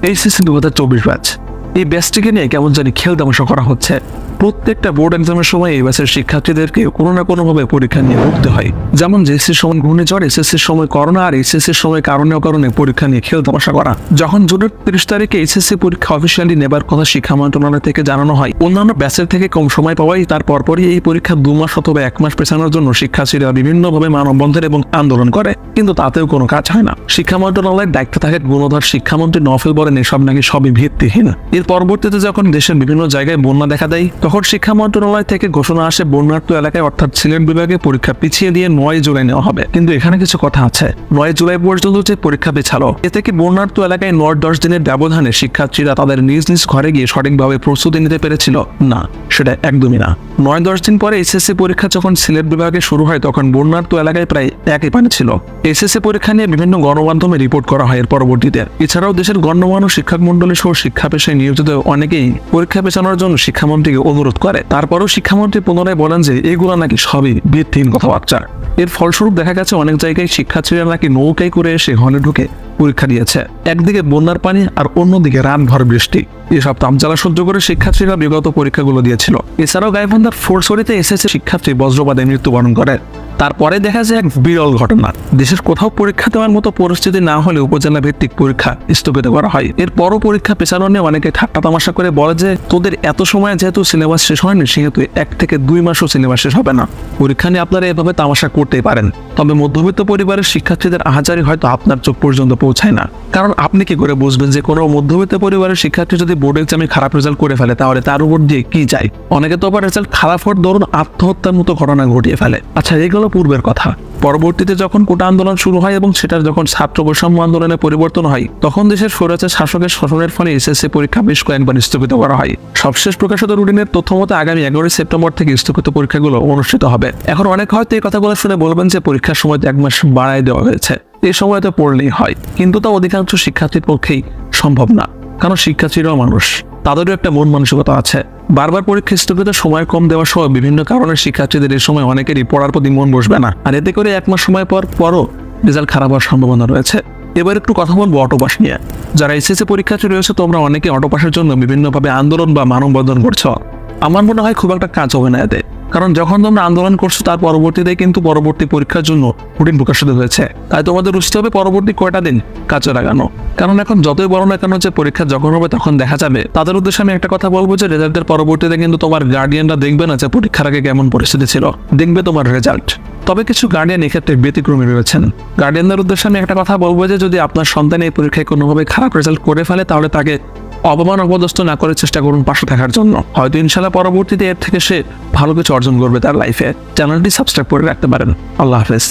HSC 2024 batch. এই ব্যাচটিকে নিয়ে কেমন জানি খেল তামাশা করা হচ্ছে। প্রত্যেকটা বোর্ড এক্সামের সময় এই ব্যাচের শিক্ষার্থীদেরকে কোনো না কোনোভাবে পরীক্ষা নিয়ে ভুগতে হয়। যেমন জেএসসির সময় ঘূর্ণিঝড়, এসএসসির সময় করোনা, আর এইচএসসির সময় কারণে পরীক্ষা নিয়ে খেল তামাশা করা। যখন জুনের 30 তারিখে এইচএসসি পরীক্ষা অফিসিয়ালি নেবার কথা শিক্ষা মন্ত্রণালয় থেকে জানানো হয়, অন্যান্য ব্যাচের থেকে কম সময় পাওয়ায় তার পরপরই এই পরীক্ষা 2 মাস অথবা 1 মাস পেছানোর জন্য শিক্ষার্থীরা বিভিন্নভাবে মানববন্ধন এবং আন্দোলন করে, কিন্তু তাতেও কোনো কাজ হয় না। শিক্ষা মন্ত্রণালয়ের দায়িত্বে থাকে গুণধর শিক্ষামন্ত্রী নফেল বলেন এসব নাকি সবই ভিত্তিহীন। এর পরবর্তীতে যখন দেশের বিভিন্ন জায়গায় বন্যা দেখা দেয়, তখন শিক্ষা মন্ত্রণালয় থেকে ঘোষণা আসে বন্যার্ত এলাকায় অর্থাৎ সিলেট বিভাগে পরীক্ষা পিছিয়ে দিয়ে 9 জুলাই নেওয়া হবে। কিন্তু এখানে কিছু কথা আছে। 9 জুলাই পর্যন্ত যে পরীক্ষা পেছালো, এতে কি বন্যার্ত এলাকায় 9-10 দিনের ব্যবধানে শিক্ষার্থীরা তাদের নিজ নিজ ঘরে গিয়ে সঠিকভাবে প্রস্তুতি নিতে পেরেছিল? না, সেটা একদমই না। 9-10 দিন পরে এইচএসসি পরীক্ষা যখন সিলেট বিভাগে শুরু হয়, তখন বন্যার্ত এলাকায় প্রায় একই পানি ছিল। এইচএসসি পরীক্ষা নিয়ে বিভিন্ন গণমাধ্যমে রিপোর্ট করা হয় এর পরবর্তীতে। এছাড়াও দেশের গণ্যমান্য শিক্ষক মন্ডলী সহ শিক্ষা পেশায় নিয়োজিত অনেকেই পরীক্ষা পেছানোর জন্য শিক্ষামন্ত্রীকে অনুরোধ করে। তারপরও শিক্ষামন্ত্রী পুনরায় বলেন যে এগুলো নাকি সবই ভিত্তিহীন কথাবার্তা। এর ফলস্বরূপ দেখা গেছে অনেক জায়গায় শিক্ষার্থীরা নাকি নৌকায় করে এসে হলে ঢুকে পরীক্ষা দিয়েছে। একদিকে বন্যার পানি আর অন্যদিকে রাতভর বৃষ্টি। এসব তাপজ্বালা সহ্য করে শিক্ষার্থীরা বিগত পরীক্ষাগুলো দিয়েছিল। এছাড়াও গাইবান্ধার ফোরসরিতে এসএসসি শিক্ষার্থী বজ্রপাতে মৃত্যুবরণ করে। তারপরে দেখা যায় এক বিরল ঘটনা। দেশের কোথাও পরীক্ষা দেওয়ার মতো পরিস্থিতি না হলে উপজেলা ভিত্তিক পরীক্ষা স্থগিত করা হয়। এরপরও পরীক্ষা পেছানো নিয়ে অনেকে ঠাট্টা তামাশা করে বলে যে তোদের এত সময় যেহেতু সিলেবাস শেষ হয়নি, সেহেতু 1 থেকে 2 মাসও সিলেবাস শেষ হবে না। পরীক্ষা নিয়ে আপনারা এভাবে তামাশা করতেই পারেন, তবে মধ্যবিত্ত পরিবারের শিক্ষার্থীদের আহাজারি হয়তো আপনার চোখ পর্যন্ত পৌঁছায় না। কারণ আপনি কি করে বুঝবেন যে কোনো মধ্যবিত্ত পরিবারের শিক্ষার্থী যদি বোর্ড এক্সামে খারাপ রেজাল্ট করে ফেলে, তাহলে তার উপর দিয়ে কি যায়? অনেকে তো আবার রেজাল্ট খারাপ হওয়ার দরুন আত্মহত্যার মতো ঘটনা ঘটিয়ে ফেলে। আচ্ছা, এগুলো পূর্বের কথা। পরবর্তীতে যখন কোটা আন্দোলন শুরু হয় এবং সেটার যখন ছাত্র বৈষম্য আন্দোলনে পরিবর্তন হয়, তখন দেশের স্বৈরাচার শাসকের শাসনের ফলে এসএসসি পরীক্ষা বেশ কয়েকবার স্থগিত করা হয়। সবশেষ প্রকাশিত রুটিনের তথ্য মতে আগামী 11 সেপ্টেম্বর থেকে স্থগিত পরীক্ষাগুলো অনুষ্ঠিত হবে। এখন অনেক হয়তো এই কথাগুলো শুনে বলবেন যে পরীক্ষার সময় 1 মাস বাড়ায় দেওয়া হয়েছে, এই সময়তে পড়লেই হয়। কিন্তু তা অধিকাংশ শিক্ষার্থীর পক্ষেই সম্ভব না, কারণ শিক্ষার্থীরাও মানুষ, তাদেরও একটা মন মানসিকতা আছে। বারবার পরীক্ষা স্থগিত, সময় কম দেওয়া সহ বিভিন্ন কারণে শিক্ষার্থীদের এই সময় অনেকেরই পড়ার প্রতি মন বসবে না, আর এতে করে 1 মাস সময় পরও রেজাল্ট খারাপ হওয়ার সম্ভাবনা রয়েছে। এবার একটু কথা বলবো অটোপাস নিয়ে। যারা এসএসসি পরীক্ষার্থী রয়েছে, তোমরা অনেকে অটোপাসের জন্য বিভিন্নভাবে আন্দোলন বা মানববন্ধন করছো। আমার মনে হয় খুব একটা কাজ হবে না এতে, কারণ যখন তোমরা আন্দোলন করছো তার পরবর্তীতে কিন্তু পরবর্তী পরীক্ষার জন্য রুটিন প্রকাশিত হয়েছে। তাই তোমাদের বুঝতে হবে পরবর্তী কয়টা দিন কাজে লাগানো। কারণ এখন যতই বড় না কেন যে পরীক্ষা যখন হবে তখন দেখা যাবে। তাদের উদ্দেশ্যে আমি একটা কথা বলবো যে রেজাল্টের পরবর্তীতে কিন্তু তোমার গার্ডিয়ানরা দেখবে না যে পরীক্ষার আগে কেমন পরিস্থিতি ছিল, দেখবে তোমার রেজাল্ট। তবে কিছু গার্ডিয়ান এক্ষেত্রে ব্যতিক্রমী রয়েছেন। গার্ডিয়ানদের উদ্দেশ্যে আমি একটা কথা বলবো যে যদি আপনার সন্তান এই পরীক্ষায় কোনোভাবে খারাপ রেজাল্ট করে ফেলে, তাহলে তাকে অপমান অপদস্থ না করে চেষ্টা করুন পাশে থাকার জন্য। হয়তো ইনশাল্লাহ পরবর্তীতে এর থেকে সে ভালো কিছু অর্জন করবে তার লাইফে। চ্যানেলটি সাবস্ক্রাইব করে রাখতে পারেন। আল্লাহ হাফেজ।